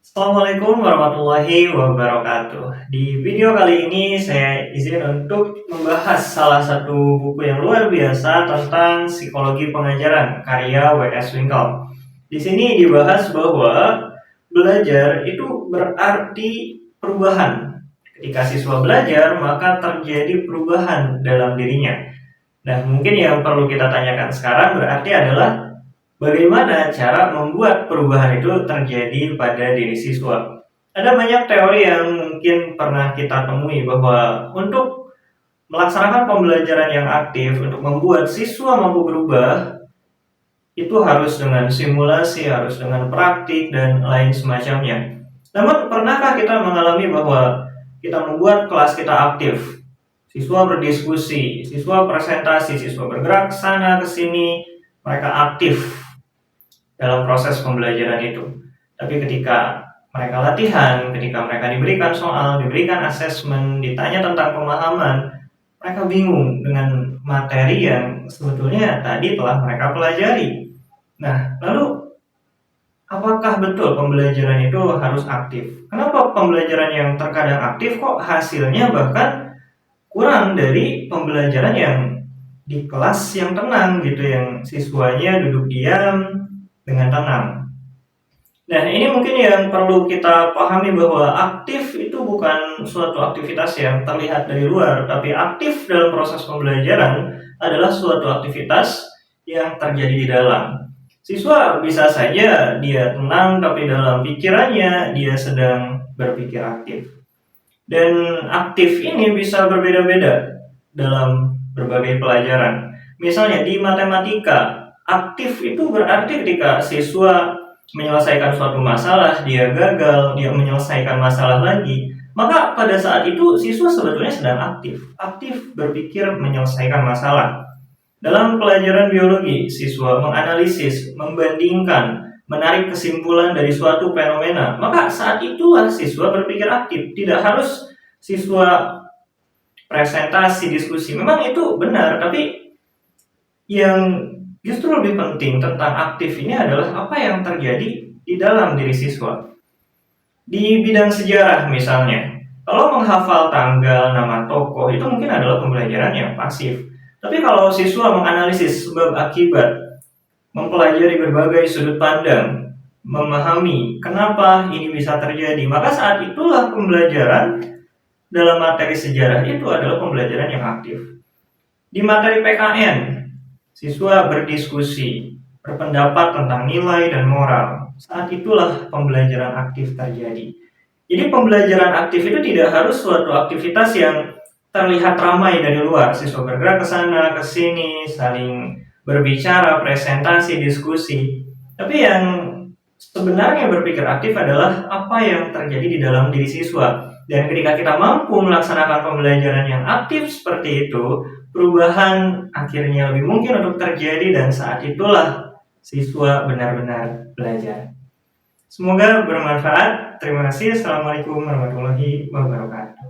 Assalamualaikum warahmatullahi wabarakatuh. Di video kali ini saya izin untuk membahas salah satu buku yang luar biasa tentang psikologi pengajaran karya W.S. Winkel. Di sini dibahas bahwa belajar itu berarti perubahan. Ketika siswa belajar, maka terjadi perubahan dalam dirinya. Nah, mungkin yang perlu kita tanyakan sekarang berarti adalah bagaimana cara membuat perubahan itu terjadi pada diri siswa? Ada banyak teori yang mungkin pernah kita temui bahwa untuk melaksanakan pembelajaran yang aktif, untuk membuat siswa mampu berubah, itu harus dengan simulasi, harus dengan praktik, dan lain semacamnya. Namun, pernahkah kita mengalami bahwa kita membuat kelas kita aktif? Siswa berdiskusi, siswa presentasi, siswa bergerak ke sana ke sini, mereka aktif dalam proses pembelajaran itu. Tapi ketika mereka latihan, ketika mereka diberikan soal, diberikan asesmen, ditanya tentang pemahaman, mereka bingung dengan materi yang sebetulnya tadi telah mereka pelajari. Nah, lalu apakah betul pembelajaran itu harus aktif? Kenapa pembelajaran yang terkadang aktif kok hasilnya bahkan kurang dari pembelajaran yang di kelas yang tenang gitu, yang siswanya duduk diam dengan tenang. Nah, ini mungkin yang perlu kita pahami bahwa aktif itu bukan suatu aktivitas yang terlihat dari luar, tapi aktif dalam proses pembelajaran adalah suatu aktivitas yang terjadi di dalam. Siswa bisa saja dia tenang, tapi dalam pikirannya dia sedang berpikir aktif. Dan aktif ini bisa berbeda-beda dalam berbagai pelajaran. Misalnya di matematika, aktif itu berarti ketika siswa menyelesaikan suatu masalah, dia gagal, dia menyelesaikan masalah lagi, maka pada saat itu siswa sebetulnya sedang aktif berpikir menyelesaikan masalah. Dalam pelajaran biologi, siswa menganalisis, membandingkan, menarik kesimpulan dari suatu fenomena, maka saat itulah siswa berpikir aktif. Tidak harus siswa presentasi, diskusi. Memang itu benar, tapi yang justru lebih penting tentang aktif ini adalah apa yang terjadi di dalam diri siswa. Di bidang sejarah misalnya, kalau menghafal tanggal, nama tokoh, itu mungkin adalah pembelajaran yang pasif. Tapi kalau siswa menganalisis sebab akibat, mempelajari berbagai sudut pandang, memahami kenapa ini bisa terjadi, maka saat itulah pembelajaran dalam materi sejarah itu adalah pembelajaran yang aktif. Di materi PKN, siswa berdiskusi, berpendapat tentang nilai dan moral. Saat itulah pembelajaran aktif terjadi. Jadi pembelajaran aktif itu tidak harus suatu aktivitas yang terlihat ramai dari luar. Siswa bergerak ke sana, ke sini, saling berbicara, presentasi, diskusi. Tapi yang sebenarnya berpikir aktif adalah apa yang terjadi di dalam diri siswa. Dan ketika kita mampu melaksanakan pembelajaran yang aktif seperti itu, perubahan akhirnya lebih mungkin untuk terjadi dan saat itulah siswa benar-benar belajar. Semoga bermanfaat. Terima kasih. Assalamualaikum warahmatullahi wabarakatuh.